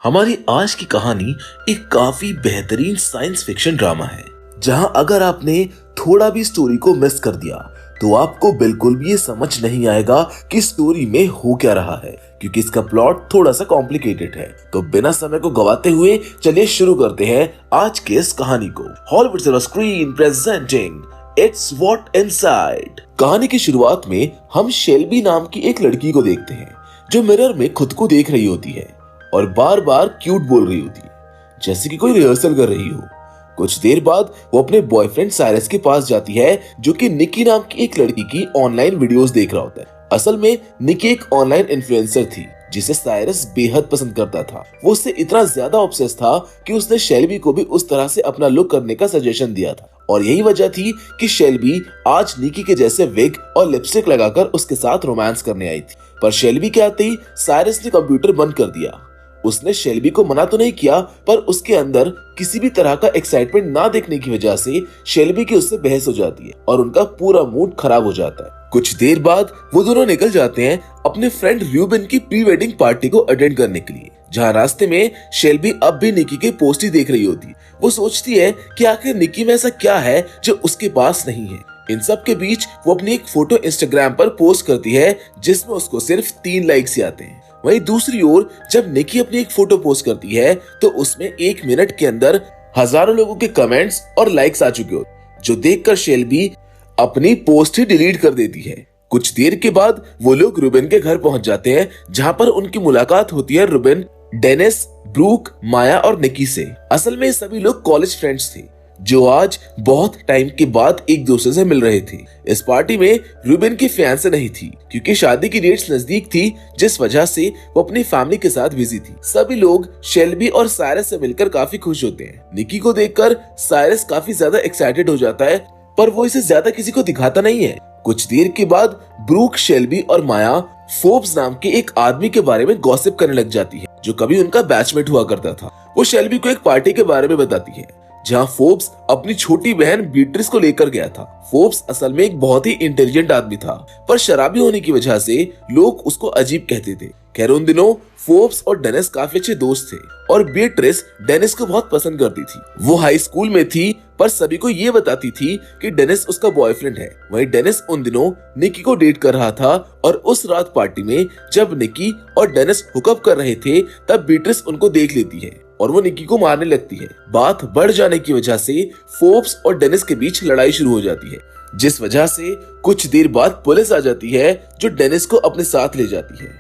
हमारी आज की कहानी एक काफी बेहतरीन साइंस फिक्शन ड्रामा है, जहां अगर आपने थोड़ा भी स्टोरी को मिस कर दिया तो आपको बिल्कुल भी ये समझ नहीं आएगा कि स्टोरी में हो क्या रहा है, क्योंकि इसका प्लॉट थोड़ा सा कॉम्प्लिकेटेड है। तो बिना समय को गवाते हुए चलिए शुरू करते हैं आज के इस कहानी को। Hollywood silver screen presenting it's what inside. कहानी की शुरुआत में हम शेल्बी नाम की एक लड़की को देखते हैं, जो मिरर में खुद को देख रही होती है और बार बार क्यूट बोल रही होती है, जैसे कि कोई रिहर्सल कर रही हो। कुछ देर बाद वो अपने बॉयफ्रेंड साइरस के पास जाती है, जो कि निकी नाम की एक लड़की की ऑनलाइन वीडियोस देख रहा होता है। असल में निकी एक ऑनलाइन इन्फ्लुएंसर थी जिसे साइरस बेहद पसंद करता था। वो उससे इतना ज्यादा ऑब्सेस था कि उसने शेल्बी को भी उस तरह से अपना लुक करने का सजेशन दिया था, और यही वजह थी कि शेल्बी आज निकी के जैसे विग और लिपस्टिक लगाकर उसके साथ रोमांस करने आई थी। पर शेल्बी के आते ही साइरस ने कंप्यूटर बंद कर दिया। उसने शेल्बी को मना तो नहीं किया, पर उसके अंदर किसी भी तरह का एक्साइटमेंट ना देखने की वजह से शेल्बी की उससे बहस हो जाती है और उनका पूरा मूड खराब हो जाता है। कुछ देर बाद वो दोनों निकल जाते हैं अपने फ्रेंड रूबेन की प्री वेडिंग पार्टी को अटेंड करने के लिए, जहाँ रास्ते में शेल्बी अब भी निकी के पोस्ट ही देख रही होती। वो सोचती है कि आखिर निकी में ऐसा क्या है जो उसके पास नहीं है। इन सब के बीच वो अपनी एक फोटो इंस्टाग्राम पर पोस्ट करती है, जिसमें उसको सिर्फ 3 लाइक्स ही आते हैं। वहीं दूसरी ओर जब निकी अपनी एक फोटो पोस्ट करती है तो उसमें 1 मिनट के अंदर हजारों लोगों के कमेंट्स और लाइक्स आ चुके होते, जो देखकर शेल्बी अपनी पोस्ट ही डिलीट कर देती है। कुछ देर के बाद वो लोग रूबेन के घर पहुंच जाते हैं, जहां पर उनकी मुलाकात होती है रूबेन, डेनिस, ब्रूक, माया और निकी से। असल में सभी लोग कॉलेज फ्रेंड्स थे जो आज बहुत टाइम के बाद एक दूसरे से मिल रहे थे। इस पार्टी में रूबेन की फियांसे नहीं थी, क्योंकि शादी की डेट्स नजदीक थी, जिस वजह से वो अपनी फैमिली के साथ बिजी थी। सभी लोग शेल्बी और साइरस से मिलकर काफी खुश होते हैं। निकी को देखकर साइरस काफी ज्यादा एक्साइटेड हो जाता है, पर वो इसे ज्यादा किसी को दिखाता नहीं है। कुछ देर के बाद ब्रूक, शेल्बी और माया फोर्ब्स नाम के एक आदमी के बारे में गॉसिप करने लग जाती है, जो कभी उनका बैचमेट हुआ करता था। वो शेल्बी को एक पार्टी के बारे में बताती है, जहां फोर्ब्स अपनी छोटी बहन बीट्रिस को लेकर गया था। फोर्ब्स असल में एक बहुत ही इंटेलिजेंट आदमी था, पर शराबी होने की वजह से लोग उसको अजीब कहते थे। खैर, उन दिनों फोर्ब्स और डेनिस काफी अच्छे दोस्त थे और बीट्रिस डेनिस को बहुत पसंद करती थी। वो हाई स्कूल में थी, पर सभी को ये बताती थी कि डेनिस उसका बॉयफ्रेंड है। वहीं डेनिस उन दिनों निकी को डेट कर रहा था, और उस रात पार्टी में जब निकी और डेनिस हुकअप कर रहे थे, तब बीट्रिस उनको देख लेती है और वो निकी को मारने लगती है। बात बढ़ जाने की वजह से फोर्ब्स और डेनिस के बीच लड़ाई शुरू हो जाती है, जिस वजह से कुछ देर बाद पुलिस आ जाती है, जो डेनिस को अपने साथ ले जाती है।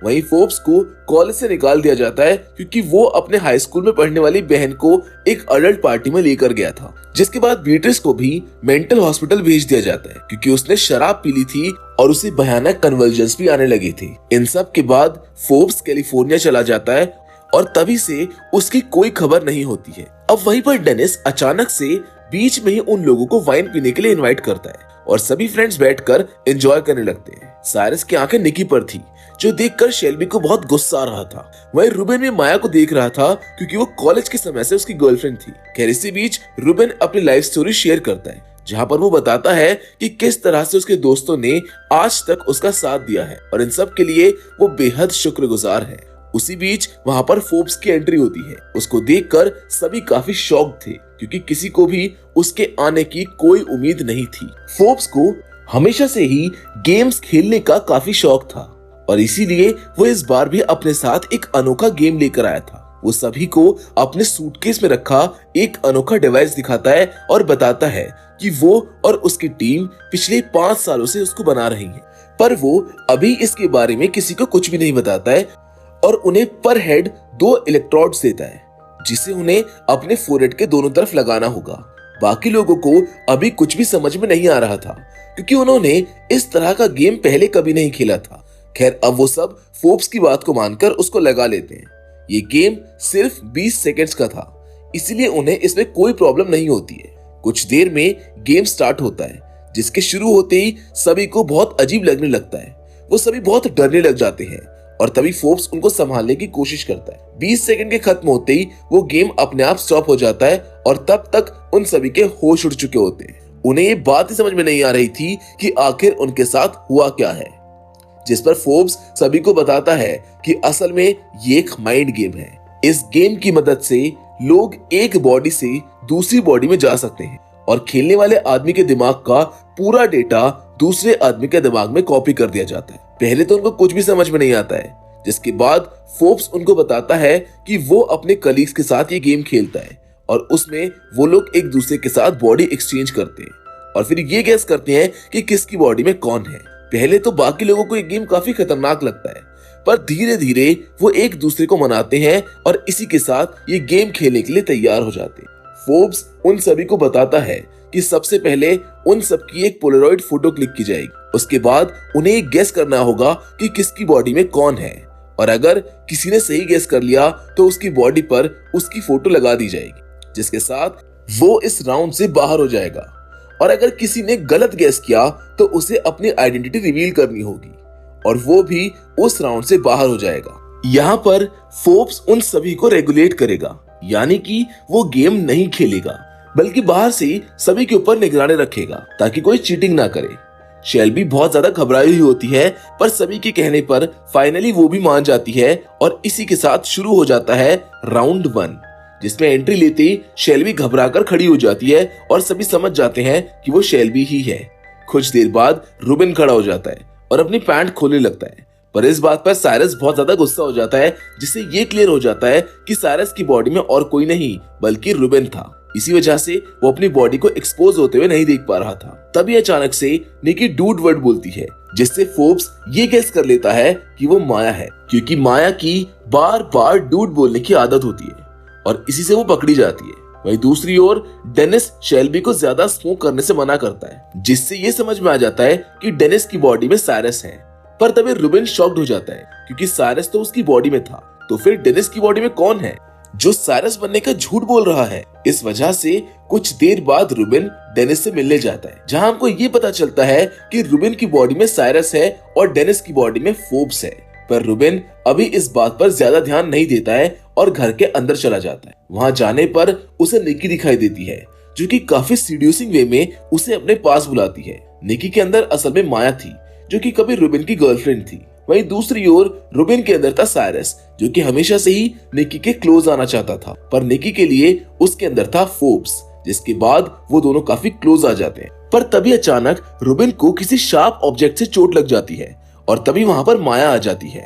वहीं फोर्ब्स को कॉलेज से निकाल दिया जाता है, क्योंकि वो अपने हाई स्कूल में पढ़ने वाली बहन को एक अडल्ट पार्टी में लेकर गया था। जिसके बाद बीट्रिस को भी मेंटल हॉस्पिटल भेज दिया जाता है, क्योंकि उसने शराब पी ली थी और उसे भयानक कन्वल्जन्स भी आने लगे थे। इन सब के बाद फोर्ब्स कैलिफोर्निया चला जाता है और तभी से उसकी कोई खबर नहीं होती है। अब वहीं पर डेनिस अचानक से बीच में ही उन लोगों को वाइन पीने के लिए इनवाइट करता है और सभी फ्रेंड्स बैठकर एंजॉय करने लगते हैं। साइरस की आंखें निकी पर थी, जो देखकर शेल्बी को बहुत गुस्सा आ रहा था। वहीं रूबेन भी माया को देख रहा था, क्योंकि वो कॉलेज के समय से उसकी गर्लफ्रेंड थी। खैर, इसी बीच रूबेन अपनी लाइफ स्टोरी शेयर करता है, जहां पर वो बताता है कि किस तरह से उसके दोस्तों ने आज तक उसका साथ दिया है और इन सब के लिए वो बेहद शुक्रगुजार है। उसी बीच वहां पर फोर्ब्स की एंट्री होती है। उसको देखकर सभी काफी शॉक थे, क्योंकि किसी को भी उसके आने की कोई उम्मीद नहीं थी। फोर्ब्स को हमेशा से ही गेम्स खेलने का काफी शौक था, और इसीलिए वो इस बार भी अपने साथ एक अनोखा गेम लेकर आया था। वो सभी को अपने सूटकेस में रखा एक अनोखा डिवाइस दिखाता है और बताता है कि वो और उसकी टीम पिछले 5 सालों से उसको बना रही है, पर वो अभी इसके बारे में किसी को कुछ भी नहीं बताता है और उन्हें पर हेड 2 इलेक्ट्रोड्स देता है, जिसे उन्हें अपने फोरहेड के दोनों तरफ लगाना होगा। बाकी लोगों को अभी कुछ भी समझ में नहीं आ रहा था, क्योंकि उन्होंने इस तरह का गेम पहले कभी नहीं खेला था। खैर, अब वो सब फोर्ब्स की बात को मानकर उसको लगा लेते हैं। ये गेम सिर्फ 20 सेकंड्स का था, इसलिए उन्हें इसमें कोई प्रॉब्लम नहीं होती है। कुछ देर में गेम स्टार्ट होता है, जिसके शुरू होते ही सभी को बहुत अजीब लगने लगता है। वो सभी बहुत डरने लग जाते हैं और तभी फोर्ब्स उनको संभालने की कोशिश करता है। 20 सेकंड के खत्म होते ही वो गेम अपने आप स्टॉप हो जाता है और तब तक उन सभी के होश उड़ चुके होते हैं। उन्हें ये बात ही समझ में नहीं आ रही थी कि आखिर उनके साथ हुआ क्या है, जिस पर फोर्ब्स सभी को बताता है कि असल में ये एक माइंड गेम है इस गेम की मदद से लोग एक बॉडी से दूसरी बॉडी में जा सकते हैं और खेलने वाले आदमी के दिमाग का पूरा डेटा दूसरे आदमी के दिमाग में कॉपी कर दिया जाता है। पहले तो उनको कुछ भी समझ में नहीं आता है, जिसके बाद फोर्ब्स उनको बताता है कि वो अपने कलीग्स के साथ ये गेम खेलता है और उसमें वो लोग एक दूसरे के साथ बॉडी एक्सचेंज करते हैं और फिर ये गेस करते हैं कि किसकी बॉडी में कौन है। पहले तो बाकी लोगों को ये गेम काफी खतरनाक लगता है, पर धीरे धीरे वो एक दूसरे को मनाते हैं और इसी के साथ ये गेम खेलने के लिए तैयार हो जाते हैं। फोर्ब्स उन सभी को बताता है कि सबसे पहले उन सबकी एक पोलराइड फोटो क्लिक की जाएगी। उसके बाद उन्हें एक गेस करना होगा कि किसकी बॉडी में कौन है और अगर किसी ने सही गेस कर लिया तो उसकी बॉडी पर उसकी फोटो लगा दी जाएगी, जिसके साथ वो इस राउंड से बाहर हो जाएगा। और अगर किसी ने गलत गेस किया तो उसे अपनी आइडेंटिटी रिवील करनी होगी और वो भी उस राउंड से बाहर हो जाएगा। यहाँ पर फोर्ब्स उन सभी को रेगुलेट करेगा, यानी कि वो गेम नहीं खेलेगा बल्कि बाहर से सभी के ऊपर निगरानी रखेगा ताकि कोई चीटिंग ना करे। शेल्बी बहुत ज्यादा घबराई हुई होती है, पर सभी के कहने पर फाइनली वो भी मान जाती है और इसी के साथ शुरू हो जाता है राउंड 1, जिसमें एंट्री लेते ही शेल्बी घबराकर खड़ी हो जाती है और सभी समझ जाते हैं कि वो शेल्बी ही है। कुछ देर बाद रूबिन खड़ा हो जाता है और अपनी पैंट खोलने लगता है, पर इस बात पर साइरस बहुत ज्यादा गुस्सा हो जाता है, जिससे ये क्लियर हो जाता है कि साइरस की बॉडी में और कोई नहीं बल्कि रूबिन था। इसी वजह से वो अपनी बॉडी को एक्सपोज होते हुए नहीं देख पा रहा था। तभी अचानक से निकी डूड वर्ड बोलती है, जिससे फोर्ब्स ये गेस कर लेता है कि वो माया है, क्योंकि माया की बार बार डूड बोलने की आदत होती है और इसी से वो पकड़ी जाती है। वहीं दूसरी ओर डेनिस शेल्बी को ज्यादा स्मोक करने से मना करता है, जिससे ये समझ में आ जाता है कि डेनिस की बॉडी में साइरस है। पर तभी रूबिन शॉक्ड हो जाता है क्योंकि साइरस तो उसकी बॉडी में था, तो फिर डेनिस की बॉडी में कौन है जो साइरस बनने का झूठ बोल रहा है। इस वजह से कुछ देर बाद रूबिन डेनिस से मिलने जाता है, जहां हमको ये पता चलता है कि रूबिन की बॉडी में साइरस है और डेनिस की बॉडी में फोर्ब्स है। पर रूबिन अभी इस बात पर ज्यादा ध्यान नहीं देता है और घर के अंदर चला जाता है। वहां जाने पर उसे निकी दिखाई देती है, जो कि काफी सीड्यूसिंग वे में उसे अपने पास बुलाती है। निकी के अंदर असल में माया थी, जो कि कभी रूबिन की गर्लफ्रेंड थी। वहीं दूसरी ओर रूबिन के अंदर था साइरस, जो कि हमेशा से ही निकी के क्लोज आना चाहता था, पर निकी के लिए उसके अंदर था फोर्ब्स, जिसके बाद वो दोनों काफी क्लोज आ जाते हैं। पर तभी अचानक रूबिन को किसी शार्प ऑब्जेक्ट से चोट लग जाती है और तभी वहां पर माया आ जाती है।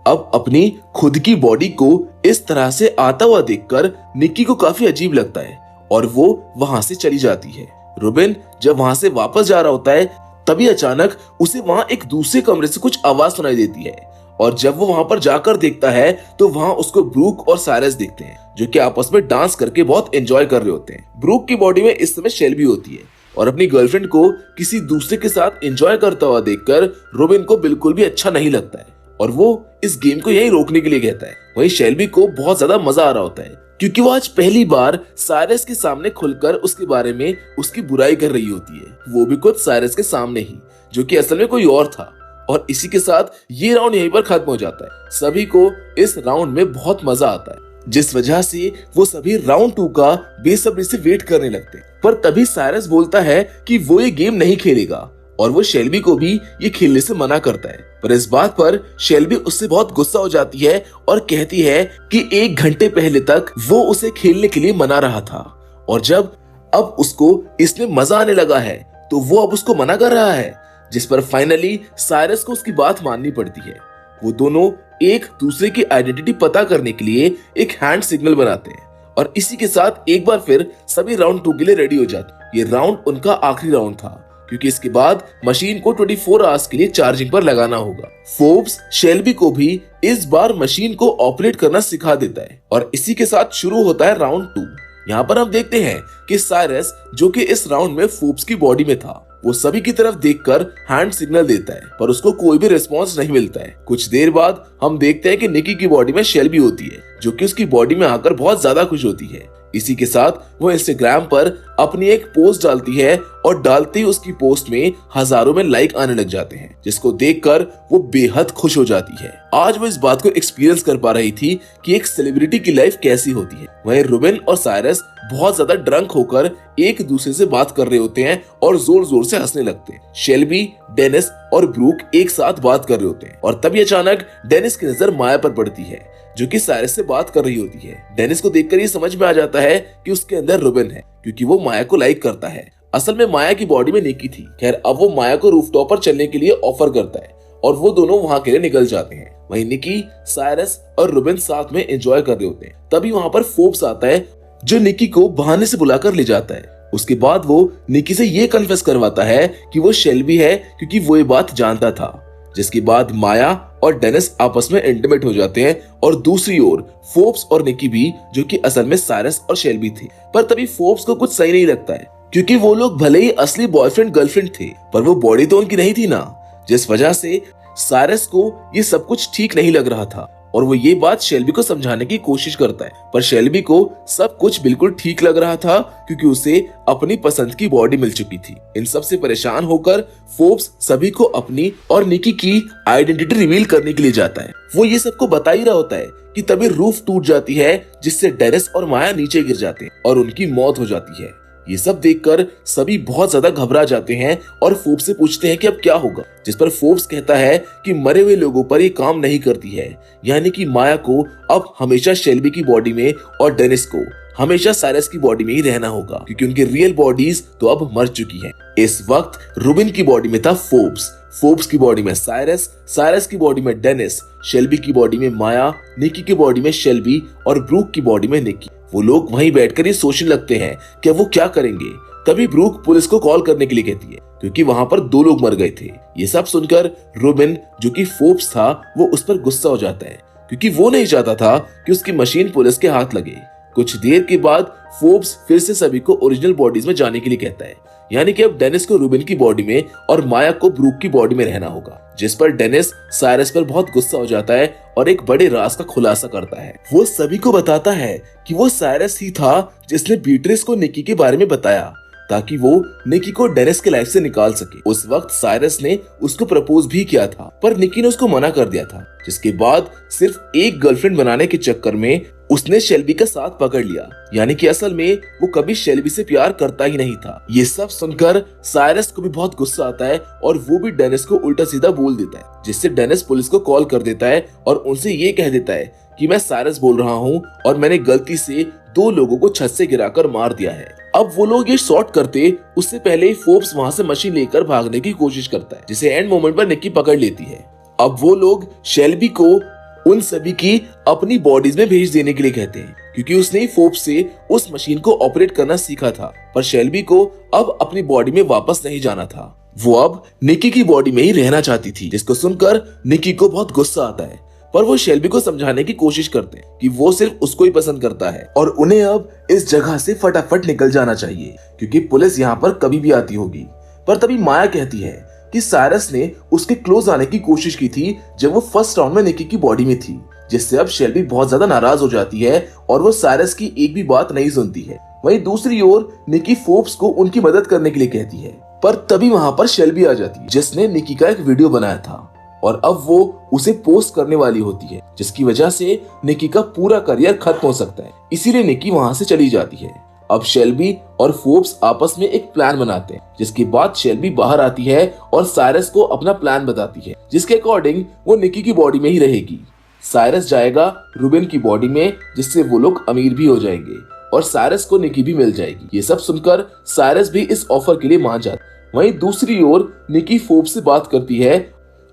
अब अपनी खुद की बॉडी को इस तरह से आता हुआ देखकर निकी को काफी अजीब लगता है और वो वहां से चली जाती है। रूबिन जब वहां से वापस जा रहा होता है, तभी अचानक उसे वहां एक दूसरे कमरे से कुछ आवाज सुनाई देती है और जब वो वहां पर जाकर देखता है तो वहां उसको ब्रूक और साइरस दिखते हैं, जो कि आपस में डांस करके बहुत एंजॉय कर रहे होते हैं। ब्रूक की बॉडी में इस समय शेल्बी होती है और अपनी गर्लफ्रेंड को किसी दूसरे के साथ एंजॉय करता हुआ देखकर रूबिन को बिल्कुल भी अच्छा नहीं लगता है और वो इस गेम को यही रोकने के लिए कहता है। वहीं शेल्बी को बहुत ज्यादा मजा आ रहा होता है, क्योंकि वो आज पहली बार साइरस के सामने खुलकर उसके बारे में उसकी बुराई कर रही होती है, वो भी खुद साइरस के सामने ही, जो कि असल में कोई और था। और इसी के साथ ये राउंड यहीं पर खत्म हो जाता है। सभी को इस राउंड में बहुत मजा आता है, जिस वजह से वो सभी राउंड 2 का बेसब्री से वेट करने लगते हैं। पर तभी साइरस बोलता है कि वो ये गेम नहीं खेलेगा और वो शेल्बी को भी ये खेलने से मना करता है। पर इस बात पर शेल्बी उससे बहुत गुस्सा हो जाती है और कहती है कि 1 घंटे पहले तक वो उसे खेलने के लिए मना रहा था और जब अब उसको इसमें मजा आने लगा है तो वो अब उसको मना कर रहा है, जिस पर फाइनली साइरस को उसकी बात माननी पड़ती है। वो दोनों एक दूसरे की आइडेंटिटी पता करने के लिए एक हैंड सिग्नल बनाते हैं और इसी के साथ एक बार फिर सभी राउंड 2 के लिए रेडी हो जाते। ये राउंड उनका आखिरी राउंड था, क्योंकि इसके बाद मशीन को 24 आवर्स के लिए चार्जिंग पर लगाना होगा। फोर्ब्स शेल्बी को भी इस बार मशीन को ऑपरेट करना सिखा देता है और इसी के साथ शुरू होता है राउंड 2। यहाँ पर हम देखते हैं कि साइरस, जो कि इस राउंड में फोर्ब्स की बॉडी में था, वो सभी की तरफ देखकर हैंड सिग्नल देता है, पर उसको कोई भी रिस्पॉन्स नहीं मिलता है। कुछ देर बाद हम देखते हैं कि निकी की बॉडी में शेल्बी होती है, जो कि उसकी बॉडी में आकर बहुत ज्यादा खुश होती है। इसी के साथ वो इंस्टाग्राम पर अपनी एक पोस्ट डालती है और डालते ही उसकी पोस्ट में हजारों में लाइक आने लग जाते हैं, जिसको देखकर वो बेहद खुश हो जाती है। आज वो इस बात को एक्सपीरियंस कर पा रही थी कि एक सेलिब्रिटी की लाइफ कैसी होती है। वहीं रुबिन और साइरस बहुत ज्यादा ड्रंक होकर एक दूसरे से बात कर रहे होते हैं और जोर जोर से हंसने लगते हैं। शेल्बी, डेनिस और ब्रूक एक साथ बात कर रहे होते हैं और तभी अचानक डेनिस की नजर माया पर पड़ती है, जो कि साइरस से बात कर रही होती है। डेनिस को देखकर ये समझ में आ जाता है कि उसके अंदर रुबिन है, क्योंकि वो माया को लाइक करता है। असल में माया की बॉडी में निकी थी। खैर, अब वो माया को रूफटॉप पर चलने के लिए ऑफर करता है और वो दोनों वहां के लिए निकल जाते हैं। वहीं निकी, साइरस और रुबिन साथ में एंजॉय कर रहे होते हैं। तभी वहां पर फोर्ब्स आता है, जो निकी को बहाने से बुलाकर ले जाता है। उसके बाद वो निकी से ये कन्फेस करवाता है कि वो शेल्बी है, क्योंकि वो ये बात जानता था। जिसके बाद माया और डेनिस आपस में इंटीमेट हो जाते हैं और दूसरी ओर फोर्ब्स और निकी भी, जो कि असल में साइरस और शेल्बी थे। पर तभी फोर्ब्स को कुछ सही नहीं लगता है, क्योंकि वो लोग भले ही असली बॉयफ्रेंड गर्लफ्रेंड थे, पर वो बॉडी तो उनकी नहीं थी ना, जिस वजह से साइरस को ये सब कुछ ठीक नहीं लग रहा था और वो ये बात शेल्बी को समझाने की कोशिश करता है। पर शेल्बी को सब कुछ बिल्कुल ठीक लग रहा था, क्योंकि उसे अपनी पसंद की बॉडी मिल चुकी थी। इन सब से परेशान होकर फोर्ब्स सभी को अपनी और निकी की आइडेंटिटी रिवील करने के लिए जाता है। वो ये सबको बता ही रहा होता है कि तभी रूफ टूट जाती है, जिससे डेनिस और माया नीचे गिर जाते हैं और उनकी मौत हो जाती है। ये सब देखकर सभी बहुत ज्यादा घबरा जाते हैं और फोर्ब्स से पूछते हैं कि अब क्या होगा, जिस पर फोर्ब्स कहता है कि मरे हुए लोगों पर ये काम नहीं करती है, यानी कि माया को अब हमेशा शेल्बी की बॉडी में और डेनिस को हमेशा साइरस की बॉडी में ही रहना होगा, क्योंकि उनकी रियल बॉडीज तो अब मर चुकी हैं। इस वक्त रुबिन की बॉडी में था फोर्ब्स, फोर्ब्स की बॉडी में साइरस, साइरस की बॉडी में डेनिस, शेल्बी की बॉडी में माया, निकी की बॉडी में शेल्बी और ब्रूक की बॉडी में निकी। वो लोग वहीं बैठकर ये सोचने लगते हैं कि वो क्या करेंगे। तभी ब्रूक पुलिस को कॉल करने के लिए कहती है, क्योंकि वहां पर 2 लोग मर गए थे। ये सब सुनकर रुबिन, जो कि फोर्ब्स था, वो उस पर गुस्सा हो जाता है, क्योंकि वो नहीं चाहता था कि उसकी मशीन पुलिस के हाथ लगे। कुछ देर के बाद फोर्ब्स फिर से सभी को ओरिजिनल बॉडीज में जाने के लिए कहता है, यानी कि अब डेनिस को रुबिन की बॉडी में और माया को ब्रूक की बॉडी में रहना होगा। जिस पर डेनिस साइरस पर बहुत गुस्सा हो जाता है और एक बड़े राज का खुलासा करता है। वो सभी को बताता है कि वो साइरस ही था जिसने बीट्रिस को निकी के बारे में बताया, ताकि वो निकी को डेनिस के लाइफ से निकाल सके। उस वक्त साइरस ने उसको प्रपोज भी किया था, पर निकी ने उसको मना कर दिया था। जिसके बाद सिर्फ एक गर्लफ्रेंड बनाने के चक्कर में उसने शेल्बी का साथ पकड़ लिया, यानी कि असल में वो कभी शेल्बी से प्यार करता ही नहीं था। ये सब सुनकर साइरस को भी बहुत गुस्सा आता है और वो भी डेनिस को उल्टा सीधा बोल देता है, जिससे डेनिस पुलिस को कॉल कर देता है और उनसे ये कह देता है कि मैं साइरस बोल रहा हूँ और मैंने गलती से 2 लोगों को छत से गिराकर मार दिया है। अब वो लोग ये शॉट करते उससे पहले ही फोर्ब्स वहां से मशीन लेकर भागने की कोशिश करता है, जिसे एंड मोमेंट पर निकी पकड़ लेती है। अब वो लोग शेल्बी को उन सभी की अपनी बॉडीज में भेज देने के लिए कहते हैं, क्योंकि उसने फोर्ब्स से उस मशीन को ऑपरेट करना सीखा था। पर शेल्बी को अब अपनी बॉडी में वापस नहीं जाना था, वो अब निकी की बॉडी में ही रहना चाहती थी। जिसको सुनकर निकी को बहुत गुस्सा आता है, पर वो शेल्बी को समझाने की कोशिश करते हैं कि वो सिर्फ उसको ही पसंद करता है और उन्हें अब इस जगह से फटाफट निकल जाना चाहिए, क्योंकि पुलिस यहाँ पर कभी भी आती होगी। पर तभी माया कहती है कि साइरस ने उसके क्लोज आने की कोशिश की थी जब वो फर्स्ट राउंड में निकी की बॉडी में थी, जिससे अब शेल्बी बहुत ज्यादा नाराज हो जाती है और वो साइरस की एक भी बात नहीं सुनती है। वहीं दूसरी ओर निकी फोर्ब्स को उनकी मदद करने के लिए कहती है, पर तभी वहां पर शेल्बी आ जाती है, जिसने निकी का एक वीडियो बनाया था और अब वो उसे पोस्ट करने वाली होती है, जिसकी वजह से निकी का पूरा करियर खत्म हो सकता है। इसीलिए निकी वहां से चली जाती है। अब शेल्बी और फोर्ब्स आपस में एक प्लान बनाते हैं, जिसके बाद शेल्बी बाहर आती है और साइरस को अपना प्लान बताती है, जिसके अकॉर्डिंग वो निकी की बॉडी में ही रहेगी। साइरस जाएगा रुबिन की बॉडी में, जिससे वो लोग अमीर भी हो जाएंगे और साइरस को निकी भी मिल जाएगी। ये सब सुनकर साइरस भी इस ऑफर के लिए मान जाता है। वहीं दूसरी ओर निकी फोर्ब्स से बात करती है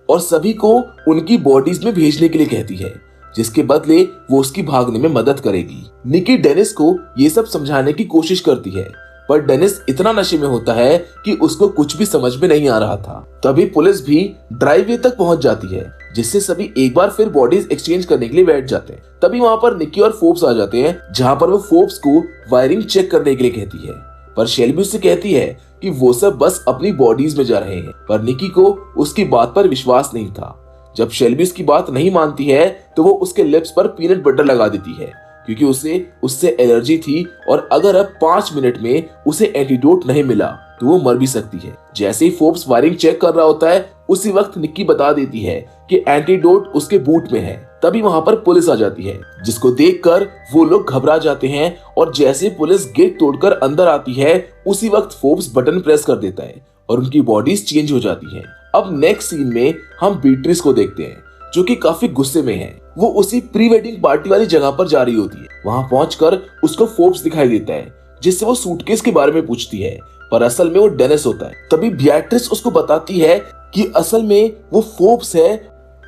और सभी को उनकी बॉडीज में भेजने के लिए कहती है, जिसके बदले वो उसकी भागने में मदद करेगी। निकी डेनिस को ये सब समझाने की कोशिश करती है, पर डेनिस इतना नशे में होता है कि उसको कुछ भी समझ में नहीं आ रहा था। तभी पुलिस भी ड्राइववे तक पहुंच जाती है, जिससे सभी एक बार फिर बॉडीज एक्सचेंज करने के लिए बैठ जाते हैं। तभी वहां पर निकी और फोर्ब्स आ जाते हैं, जहां पर वो फोर्ब्स को वायरिंग चेक करने के लिए कहती है, पर शेल्बी उससे कहती है कि वो सब बस अपनी बॉडीज में जा रहे हैं। पर निकी को उसकी बात पर विश्वास नहीं था। जब शेल्बी उसकी बात नहीं मानती है तो वो उसके लिप्स पर पीनट बटर लगा देती है, क्योंकि उसे उससे एलर्जी थी और अगर अब 5 मिनट में उसे एंटीडोट नहीं मिला तो वो मर भी सकती है। जैसे ही फोर्ब्स वायरिंग चेक कर रहा होता है उसी वक्त निक्की बता देती है कि एंटीडोट उसके बूट में है। तभी वहां पर पुलिस आ जाती है, जिसको देखकर वो लोग घबरा जाते हैं और जैसे पुलिस गेट तोड़कर अंदर आती है उसी वक्त फोर्ब्स बटन प्रेस कर देता है और उनकी बॉडीज चेंज हो जाती हैं। अब नेक्स्ट सीन में हम बीट्रिस को देखते हैं जो कि काफी गुस्से में है। वो उसी प्री वेडिंग पार्टी वाली जगह पर जा रही होती है। वहां पहुंचकर उसको फोर्ब्स दिखाई देता है जिससे वो सूटकेस के बारे में पूछती है, पर असल में वो डेनिस होता है। तभी बियाट्रिस उसको बताती है कि असल में वो फोर्ब्स है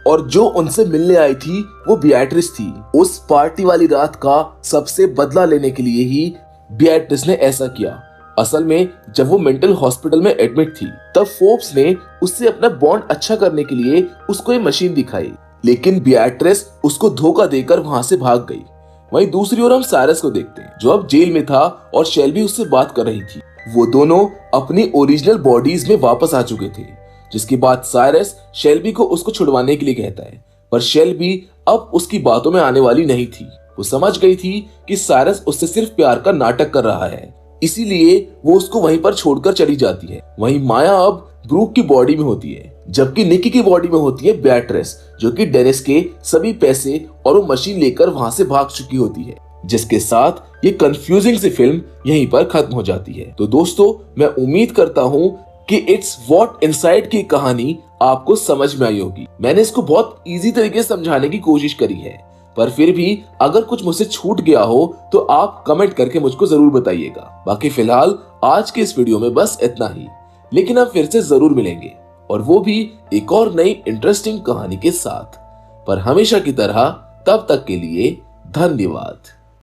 और जो उनसे मिलने आई थी वो बियाट्रिस थी। उस पार्टी वाली रात का सबसे बदला लेने के लिए ही बियाट्रिस ने ऐसा किया। असल में जब वो मेंटल हॉस्पिटल में एडमिट थी तब फोर्ब्स ने उससे अपना बॉन्ड अच्छा करने के लिए उसको ये मशीन दिखाई, लेकिन बियाट्रिस उसको धोखा देकर वहां से भाग गई। वहीं दूसरी ओर हम साइरस को देखते हैं जो अब जेल में था और शेल्बी उससे बात कर रही थी। वो दोनों अपनी ओरिजिनल बॉडीज में वापस आ चुके थे, जिसके बाद साइरस शेल्बी को उसको छुड़वाने के लिए कहता है, पर शेल्बी अब उसकी बातों में आने वाली नहीं थी। वो समझ गई थी कि साइरस उससे सिर्फ प्यार का नाटक कर रहा है, इसीलिए वो उसको वहीं पर छोड़कर चली जाती है। वहीं माया अब ब्रूक की बॉडी में होती है, जबकि निकी की बॉडी में होती है बियाट्रिस, जो कि डेनिस के सभी पैसे और वो मशीन लेकर वहां से भाग चुकी होती है। जिसके साथ ये कंफ्यूजिंग सी फिल्म यहीं पर खत्म हो जाती है। तो दोस्तों, मैं उम्मीद करता हूँ कि इट्स व्हाट इनसाइड की कहानी आपको समझ में आई होगी। मैंने इसको बहुत इजी तरीके से समझाने की कोशिश करी है, पर फिर भी अगर कुछ मुझसे छूट गया हो तो आप कमेंट करके मुझको जरूर बताइएगा। बाकी फिलहाल आज के इस वीडियो में बस इतना ही, लेकिन अब फिर से जरूर मिलेंगे और वो भी एक और नई इंटरेस्टिंग कहानी के साथ। पर हमेशा की तरह तब तक के लिए धन्यवाद।